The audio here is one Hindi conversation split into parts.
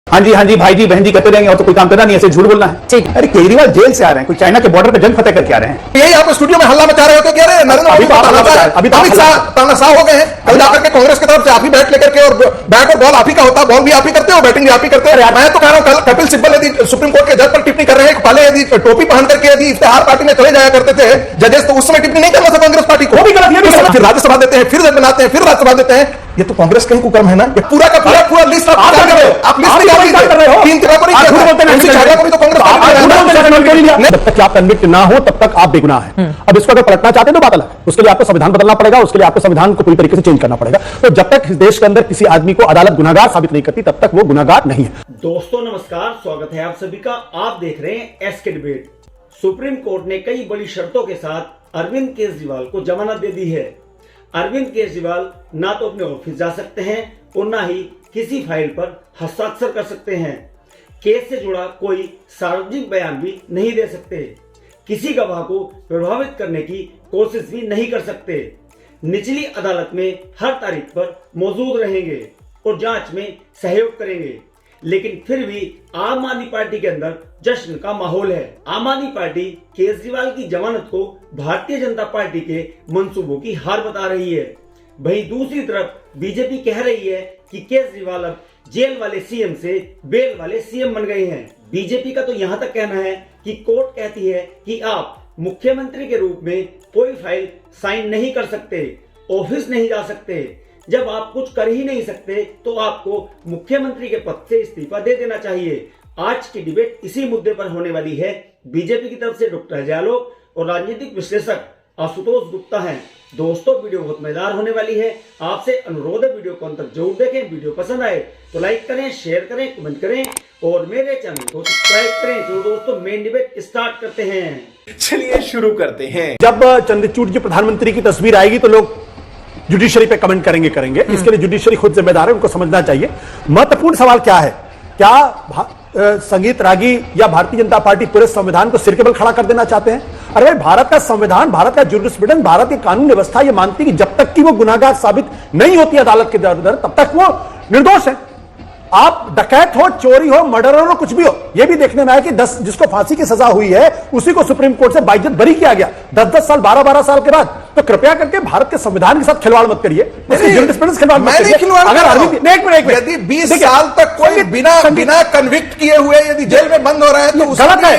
हाँ जी भाई जी बहन जी कहते रहेंगे और तो कोई काम करना नहीं, ऐसे झूठ बोलना है। अरे केजरीवाल जेल से आ रहे हैं, कोई चाइना के बॉर्डर पे जंग फतेह करके आ रहे हैं। यही आप स्टूडियो में हल्ला मचा रहे हो तो कह रहे हैं नरेंद्र मोदी तानाशाह हो गए हैं। कल जाकर के कांग्रेस की तरफ से आप ही बैट लेकर के और बैट और बॉल आप ही का होता है, बॉल भी आप ही करते हो, बैटिंग भी आप ही करते हैं। मैं तो कह रहा हूँ कल कपिल सिब्बल यदि सुप्रीम कोर्ट के जज पर टिप्पणी कर रहे हैं, पहले यदि टोपी पहन करके यदि इफ्तिहार पार्टी में चले जाया करते थे जजेस, तो उस समय टिप्पणी नहीं करना था कांग्रेस पार्टी को। फिर राज्यसभा देते हैं, फिर जज बनाते हैं, फिर राज्यसभा देते हैं। ये तो कांग्रेस का ही कुकर्म है ना। ये पूरा का पूरा लिस्ट आप लिस्ट कर रहे हो। तीन तरह पर जब तक आप कन्विक्ट ना हो तब तक आप बेगुनाह हैं। अब इसको अगर पलटना चाहते हैं तो बात अलग है, उसके लिए आपको संविधान बदलना पड़ेगा, उसके लिए आपको संविधान को पूरी तरीके से चेंज करना पड़ेगा। तो जब तक इस देश के अंदर किसी आदमी को अदालत गुनाहगार साबित नहीं करती तब तक वो गुनाहगार नहीं है। दोस्तों नमस्कार, स्वागत है आप सभी का। आप देख रहे हैं एसके डिबेट। सुप्रीम कोर्ट ने कई बड़ी शर्तों के साथ अरविंद केजरीवाल को जमानत दे दी है। अरविंद केजरीवाल ना तो अपने ऑफिस जा सकते हैं और ना ही किसी फाइल पर हस्ताक्षर कर सकते हैं। केस से जुड़ा कोई सार्वजनिक बयान भी नहीं दे सकते, किसी गवाह को प्रभावित करने की कोशिश भी नहीं कर सकते। निचली अदालत में हर तारीख पर मौजूद रहेंगे और जांच में सहयोग करेंगे। लेकिन फिर भी आम आदमी पार्टी के अंदर जश्न का माहौल है। आम आदमी पार्टी केजरीवाल की जमानत को भारतीय जनता पार्टी के मंसूबों की हार बता रही है। वहीं दूसरी तरफ बीजेपी कह रही है कि केजरीवाल अब जेल वाले सीएम से बेल वाले सीएम बन गए हैं। बीजेपी का तो यहां तक कहना है कि कोर्ट कहती है कि आप मुख्यमंत्री के रूप में कोई फाइल साइन नहीं कर सकते, ऑफिस नहीं जा सकते। जब आप कुछ कर ही नहीं सकते तो आपको मुख्यमंत्री के पद से इस्तीफा दे देना चाहिए। आज की डिबेट इसी मुद्दे पर होने वाली है। बीजेपी की तरफ से डॉक्टर हजालोक और राजनीतिक विश्लेषक आशुतोष गुप्ता हैं। दोस्तों वीडियो बहुत मजेदार होने वाली है। आपसे अनुरोध है वीडियो को अंत तक जरूर देखें। वीडियो पसंद आए तो लाइक करें, शेयर करें, कमेंट करें और मेरे चैनल को सब्सक्राइब करें। तो दोस्तों मेन डिबेट स्टार्ट करते हैं। चलिए शुरू करते हैं। जब चंद्रचूड़ जी प्रधानमंत्री की तस्वीर आएगी तो लोग जुडिशरी पे कमेंट करेंगे। इसके लिए जुडिशरी खुद जिम्मेदार है, उनको समझना चाहिए। महत्वपूर्ण सवाल क्या है, क्या संगीत रागी या भारतीय जनता पार्टी पूरे संविधान को सिर के बल खड़ा कर देना चाहते हैं? अरे भाई, भारत का संविधान, भारत का जुरिस्प्रूडेंस, भारत की कानून व्यवस्था ये मानती है कि जब तक कि वो गुनाहगार साबित नहीं होती अदालत के दर तब तक वो निर्दोष है। आप डकैत हो, चोरी हो, मर्डर हो, कुछ भी हो, यह भी देखने में आया कि 10 जिसको फांसी की सजा हुई है उसी को सुप्रीम कोर्ट से बाइज्जत बरी किया गया 10-10 साल, 12-12 साल के बाद। तो कृपया करके भारत के संविधान के साथ खिलवाड़ मत करिए, खिलवाड़ मत करिए। अगर यदि 20 साल तक कोई बिना कन्विक्ट किए हुए यदि जेल में बंद हो रहा है तो गलत है।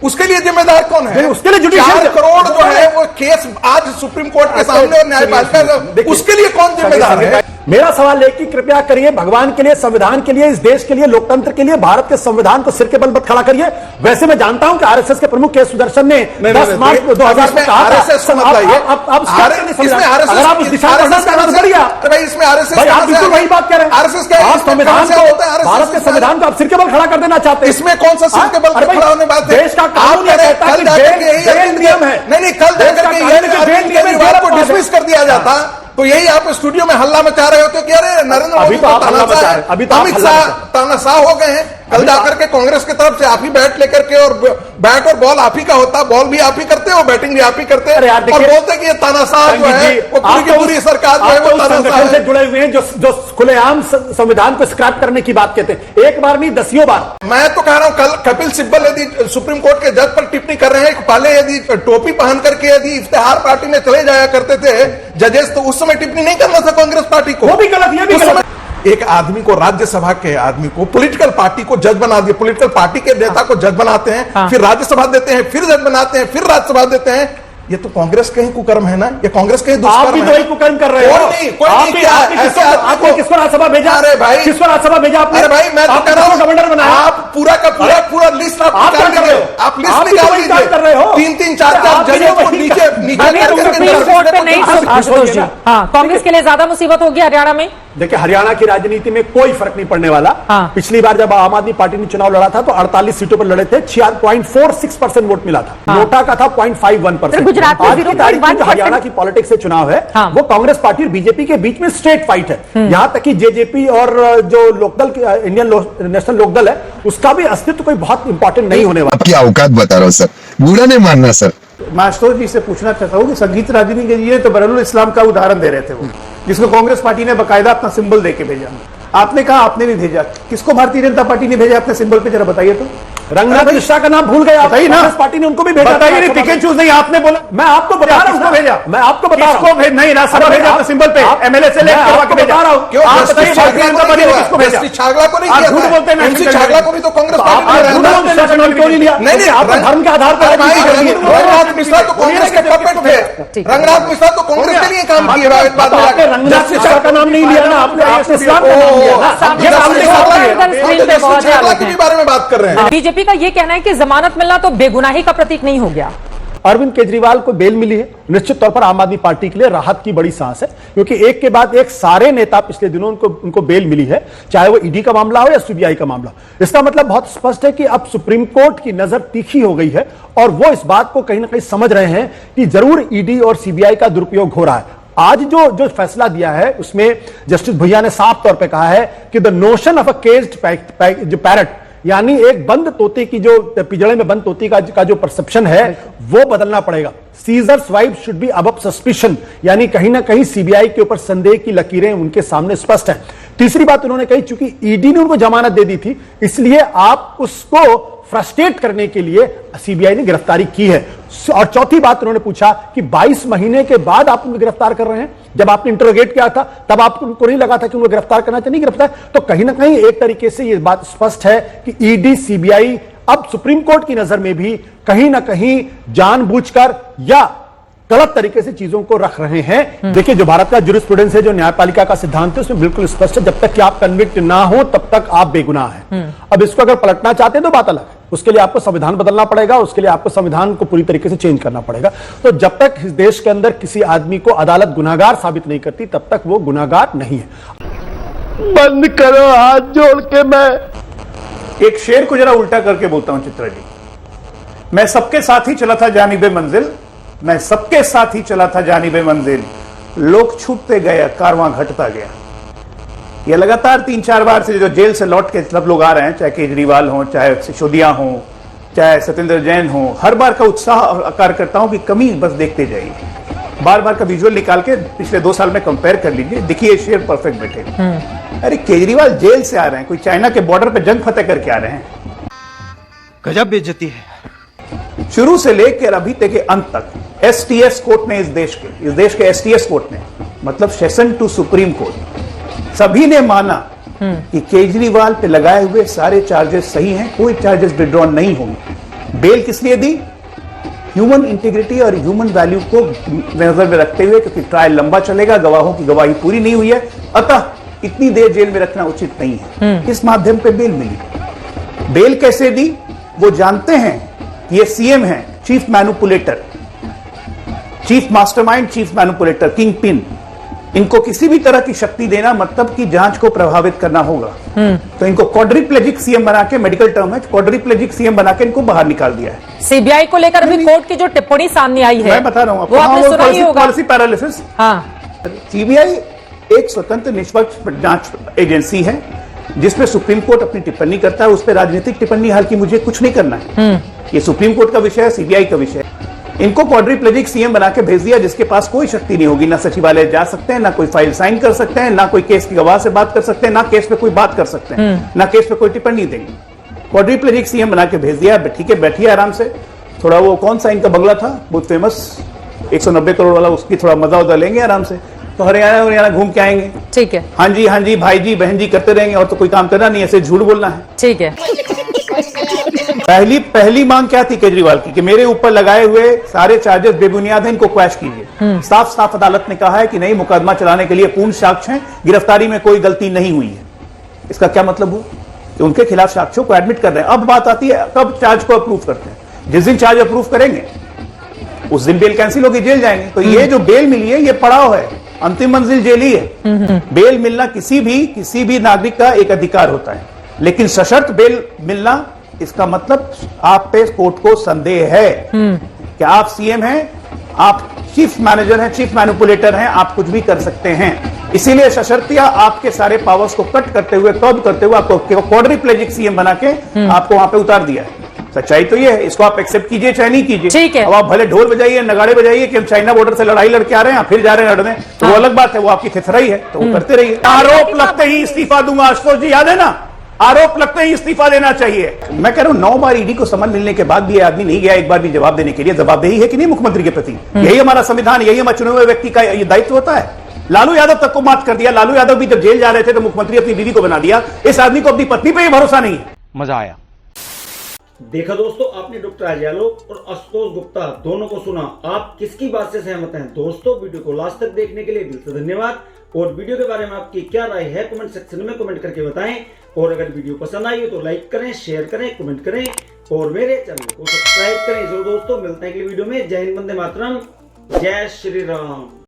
उसके लिए जिम्मेदार कौन है? उसके लिए जुडिशियल 4 करोड़ जो है वो केस आज सुप्रीम कोर्ट के सामने और न्यायपालिका, उसके लिए कौन जिम्मेदार है? मेरा सवाल है कि कृपया करिए, भगवान के लिए, संविधान के लिए, इस देश के लिए, लोकतंत्र के लिए भारत के संविधान को सिर के बल मत खड़ा करिए। वैसे मैं जानता हूं कि आरएसएस के प्रमुख के सुदर्शन ने 10 मार्च 2000 में कहा था, अगर आप उस दिशा में इसमें आरएसएस, आप बिल्कुल वही बात कह रहे हैं। आरएसएस संविधान को, भारत के संविधान को आप सिर के बल खड़ा कर देना चाहते हैं। इसमें कौन सा सिर के बल खड़ा होने बात है? देश का कानून कहता है कि बेल नियम है। नहीं, कल जाकर को डिसमिस कर दिया जाता तो यही आप स्टूडियो में हल्ला मचा रहे हो तो कह रहे हैं नरेंद्र मोदी अमित शाह तानाशाह हो गए हैं। कल जाकर के कांग्रेस की तरफ से आप ही बैट लेकर के और बैट और बॉल आप ही का होता, बॉल भी आप ही करते हो, बैटिंग भी आप ही करते हैं और बोलते कि ये तानाशाह जो है वो पूरी सरकार जो है वो तानाशाह से जुड़े हुए हैं जो खुलेआम संविधान को स्क्रैप करने की बात कहते हैं। एक बार नहीं, 10 बार। मैं तो कह रहा हूं कल कपिल सिब्बल यदि सुप्रीम कोर्ट के जज पर टिप्पणी कर रहे हैं, पहले यदि टोपी पहन करके यदि इफ्तिहार पार्टी में चले जाया करते थे जजेस, तो उस समय टिप्पणी नहीं करना था कांग्रेस पार्टी को। वो भी गलत, ये भी गलत। एक आदमी को, राज्यसभा के आदमी को, पॉलिटिकल पार्टी को जज बना दिया, पॉलिटिकल पार्टी के नेता को जज बनाते हैं, फिर राज्यसभा देते हैं, फिर जज बनाते हैं, फिर राज्यसभा देते हैं। ये तो कांग्रेस के ही कुकर्म है ना, ये कांग्रेस के ही दुष्कर्म है। आप भी तो वही कुकर्म कर रहे हो। आपने किसको राज्यसभा भेजा? अरे भाई, किसको राज्यसभा भेजा आपने? अरे भाई, मैं तो कह रहा हूं गवर्नर बनाया। आप पूरा का पूरा लिस्ट आप निकाल कर रहे हो। आप लिस्ट निकाल लीजिए, कर रहे हो। 3-3, 4-4 जजों को नीचे कांग्रेस के लिए ज्यादा मुसीबत होगी हरियाणा में। देखिए, हरियाणा की राजनीति में कोई फर्क नहीं पड़ने वाला। पिछली बार जब आम आदमी पार्टी ने चुनाव लड़ा था तो 48 सीटों पर लड़े थे, 0.46% वोट मिला था। नोटा का था 0.51%। गुजरात आज की तारीख में जो हरियाणा की पॉलिटिक्स से चुनाव है वो कांग्रेस पार्टी और बीजेपी के बीच में स्ट्रेट फाइट है। यहां तक कि जेजेपी और जो लोकदल, इंडियन नेशनल लोकदल है, उसका भी अस्तित्व कोई बहुत इंपॉर्टेंट नहीं होने वाला। आपकी औकात बता रहा हूं सर, बुरा नहीं मानना सर। मैं आशुतोष जी से पूछना चाहता हूँ कि संगीत रागिनी के लिए तो बरहुल इस्लाम का उदाहरण दे रहे थे वो, जिसको कांग्रेस पार्टी ने बकायदा अपना सिंबल देके भेजा। आपने कहा आपने भी भेजा, किसको भारतीय जनता पार्टी ने भेजा अपने सिंबल पे, जरा बताइए तो। रंगनाथ मिश्रा का नाम भूल गए आप? बताइए ना। कांग्रेस पार्टी ने उनको भी भेजा। बताइए नहीं, पिक एंड चूज नहीं, आपने बोला। मैं आपको बता रहा हूं किसको भेजा? मैं आपको बता रहा हूं। नहीं ना, सब भेजा तो सिंबल पे एमएलए से लेकर आपको बता रहा हूं। क्यों आप जस्टिस बताइए भारतीय जनता पार्टी ने किसको भेजा? जस्टिस छागला को नहीं आप किया झूठ था। बोलते हैं, मैं एमसी सेकंड छागला में। को भी तो कांग्रेस तो पार्टी आप ने झूठ रहना। बोलते हैं, नेशनल क्यों नहीं लिया? नहीं, आप धर्म के आधार पर अरे भाई, कर दिए। रंगनाथ मिश्रा तो कांग्रेस के पपेट थे। रंगनाथ मिश्रा तो कांग्रेस के लिए काम किए बाद में आपने जाकर। रंगनाथ मिश्रा का नाम नहीं लिया ना, आपने इस्लाम का नाम लिया ना। सामने ये सामने सामने सामने सामने इधर स्क्रीन पे बहुत छागला ज्यादा के है। भी बारे में बात कर रहे हैं। बीजेपी का ये कहना है कि जमानत मिलना तो बेगुनाही का प्रतीक नहीं हो गया। अरविंद केजरीवाल को बेल मिली है, निश्चित तौर पर आम आदमी पार्टी के लिए राहत की बड़ी सांस है, क्योंकि एक के बाद एक सारे नेता पिछले दिनों उनको बेल मिली है, चाहे वो ईडी का मामला हो या सीबीआई का मामला। इसका मतलब बहुत स्पष्ट है कि अब सुप्रीम कोर्ट की नजर तीखी हो गई है और वो इस बात को कहीं ना कहीं समझ रहे हैं कि जरूर ईडी और सीबीआई का दुरुपयोग हो रहा है। आज जो फैसला दिया है उसमें जस्टिस भुइया ने साफ तौर पर कहा है कि the notion of a caged parrot, यानी एक बंद तोते की जो पिंजड़े में बंद तोते का जो परसेप्शन है वो बदलना पड़ेगा। Seizures wife should be above suspicion, यानी कहीं ना कहीं सीबीआई के ऊपर संदेह की लकीरें उनके सामने स्पष्ट है। तीसरी बात उन्होंने कही, चूंकि ईडी ने उनको जमानत दे दी थी, इसलिए आप उसको फ्रस्ट्रेट करने के लिए सीबीआई ने गिरफ्तारी की है। और चौथी बात उन्होंने पूछा कि 22 महीने के बाद आप उनको गिरफ्तार कर रहे हैं, जब आपने इंटरोगेट किया था तब आपको नहीं लगा था कि उनको गिरफ्तार करना चाहिए, नहीं गिरफ्तार। तो कहीं ना कहीं एक तरीके से यह बात स्पष्ट है कि ईडी सीबीआई अब सुप्रीम कोर्ट की नजर में भी कहीं ना कहीं जानबूझकर या गलत तरीके से चीजों को रख रहे हैं। देखिए, जो भारत का जुरिस्प्रूडेंस है, जो न्यायपालिका का सिद्धांत है, उसमें बिल्कुल स्पष्ट है, जब तक कि आप कन्विक्ट ना हो तब तक आप बेगुनाह हैं। अब इसको अगर पलटना चाहते हैं तो बात अलग है, उसके लिए आपको संविधान बदलना पड़ेगा, उसके लिए आपको संविधान को पूरी तरीके से चेंज करना पड़ेगा। तो जब तक इस देश के अंदर किसी आदमी को अदालत गुनाहगार साबित नहीं करती तब तक वो गुनाहगार नहीं है। बंद करो हाथ जोड़ के। मैं एक शेर को जरा उल्टा करके बोलता हूं चित्रा जी। मैं सबके साथ ही चला था जानिबे मंजिल, मैं सबके साथ ही चला था जानिबे मंजिल, लोग छूटते गए कारवां घटता गया। ये लगातार 3-4 बार से जो जेल से लौट के सब लोग आ रहे हैं, चाहे केजरीवाल हो, चाहे सिसोदिया हो, चाहे सत्येंद्र जैन हो, हर बार का उत्साह और कार्यकर्ताओं की कमी बस देखते जाइए। बार बार का विजुअल निकाल के पिछले 2 साल में कंपेयर कर लीजिए, देखिए शेर परफेक्ट बैठे। अरे केजरीवाल जेल से आ रहे हैं, कोई चाइना के बॉर्डर पे जंग फतेह करके आ रहे हैं। गजब बेइज्जती है। शुरू से लेकर अभी तक के अंत तक एसटीएस कोर्ट ने इस देश के एसटीएस कोर्ट ने, मतलब सेशन टू सुप्रीम कोर्ट, सभी ने माना कि केजरीवाल पे लगाए हुए सारे चार्जेस सही हैं, कोई चार्जेस विड्रॉ नहीं होंगे। बेल किस लिए दी? ह्यूमन इंटीग्रिटी और ह्यूमन वैल्यू को नजर में रखते हुए, क्योंकि ट्रायल लंबा चलेगा, गवाहों की गवाही पूरी नहीं हुई है, अतः इतनी देर जेल में रखना उचित नहीं है। इस माध्यम पे बेल मिली। बेल कैसे दी? वो जानते हैं कि ये सीएम है, chief manipulator, chief mastermind, chief manipulator, king pin. इनको किसी भी तरह की शक्ति देना मतलब कि जांच को प्रभावित करना होगा। तो इनको क्वाड्रिप्लेजिक सीएम बना के, मेडिकल टर्म है, क्वाड्रिप्लेजिक सीएम बना के इनको बाहर निकाल दिया है। सीबीआई को लेकर अभी कोर्ट की जो टिप्पणी सामने आई है, मैं बता रहा हूं वो आपने सुना ही होगा। Policy paralysis. हाँ, सीबीआई एक स्वतंत्र निष्पक्ष जांच एजेंसी है जिसपे सुप्रीम कोर्ट अपनी टिप्पणी करता है। उस पर राजनीतिक टिप्पणी हालांकि मुझे कुछ नहीं करना है, ये सुप्रीम कोर्ट का विषय है, सीबीआई का विषय है। इनको क्वाड्रिप्लेजिक सीएम बना के भेज दिया, जिसके पास कोई शक्ति नहीं होगी, ना सचिवालय जा सकते हैं, ना कोई फाइल साइन कर सकते हैं, ना कोई केस की गवाह से बात कर सकते हैं, ना केस पे कोई बात कर सकते हैं, ना केस पे कोई टिप्पणी देंगे। क्वाड्रिप्लेजिक सीएम बना के भेज दिया, ठीक है, बैठिए आराम से। थोड़ा वो कौन सा इनका बंगला था बहुत फेमस 190 करोड़ वाला, उसकी थोड़ा मजा उदा लेंगे आराम से, तो हरियाणा घूम के आएंगे। ठीक है, हाँ जी भाई जी बहन जी करते रहेंगे, और तो कोई काम करना नहीं, ऐसे झूठ बोलना है। ठीक है। पहली मांग क्या थी केजरीवाल की कि मेरे ऊपर लगाए हुए सारे चार्जेस बेबुनियाद हैं, इनको क्वैश कीजिए। साफ साफ अदालत ने कहा है कि नहीं, मुकदमा चलाने के लिए पूर्ण साक्ष्य हैं, गिरफ्तारी में कोई गलती नहीं हुई है। इसका क्या मतलब हुआ कि उनके खिलाफ साक्ष्यों को एडमिट कर रहे हैं। अब बात आती है कब चार्ज को अप्रूव करते हैं। जिस दिन चार्ज अप्रूव करेंगे उस दिन बेल कैंसिल होगी, जेल जाएंगे। तो ये जो बेल मिली है ये पड़ाव है, अंतिम मंजिल जेल ही है। बेल मिलना किसी भी नागरिक का एक अधिकार होता है, लेकिन सशर्त बेल मिलना, इसका मतलब आप पे कोर्ट को संदेह है कि आप सीएम हैं, आप चीफ मैनेजर हैं, चीफ मैनिपुलेटर हैं, आप कुछ भी कर सकते हैं। इसीलिए सशर्तिया आपके सारे पावर्स को कट करते हुए, कब करते हुए आपको क्वाड्रिप्लेजिक सीएम बना के आपको वहां पे उतार दिया है। सच्चाई तो ये है, इसको आप एक्सेप्ट कीजिए चाहे नहीं कीजिए। ठीक है। अब आप भले ढोल बजाइए, नगाड़े बजाइए कि हम चाइना बॉर्डर से लड़ाई लड़के आ रहे हैं, फिर जा रहे हैं लड़ने, तो वो अलग बात है, वो आपकी थिथराई है, तो वो करते रहिए। आरोप लगते ही इस्तीफा दूंगा, आशुतोष जी याद है ना, आरोप लगते ही इस्तीफा देना चाहिए। मैं कह रहा हूं 9 बार ईडी को समन मिलने के बाद भी ये आदमी नहीं गया एक बार भी जवाब देने के लिए। जवाबदेही है कि नहीं मुख्यमंत्री के प्रति? यही हमारा संविधान, यही हमारे चुने हुए व्यक्ति का ये दायित्व होता है। लालू यादव तक को माफ कर दिया, लालू यादव भी जब जेल जा रहे थे तो मुख्यमंत्री अपनी बीवी को बना दिया। इस आदमी को अपनी पत्नी पे ही भरोसा नहीं है। मजा आया। देखा दोस्तों, आपने डॉक्टर आर्यालो और आशुतोष गुप्ता दोनों को सुना। आप किसकी बात से सहमत हैं? दोस्तों, वीडियो को लास्ट तक देखने के लिए दिल से धन्यवाद। और वीडियो के बारे में आपकी क्या राय है कमेंट सेक्शन में कमेंट करके बताएं। और अगर वीडियो पसंद आई हो तो लाइक करें, शेयर करें, कमेंट करें और मेरे चैनल को सब्सक्राइब करें। चलो दोस्तों, मिलते हैं अगली वीडियो में। जय हिंद, वंदे मातरम, जय श्री राम।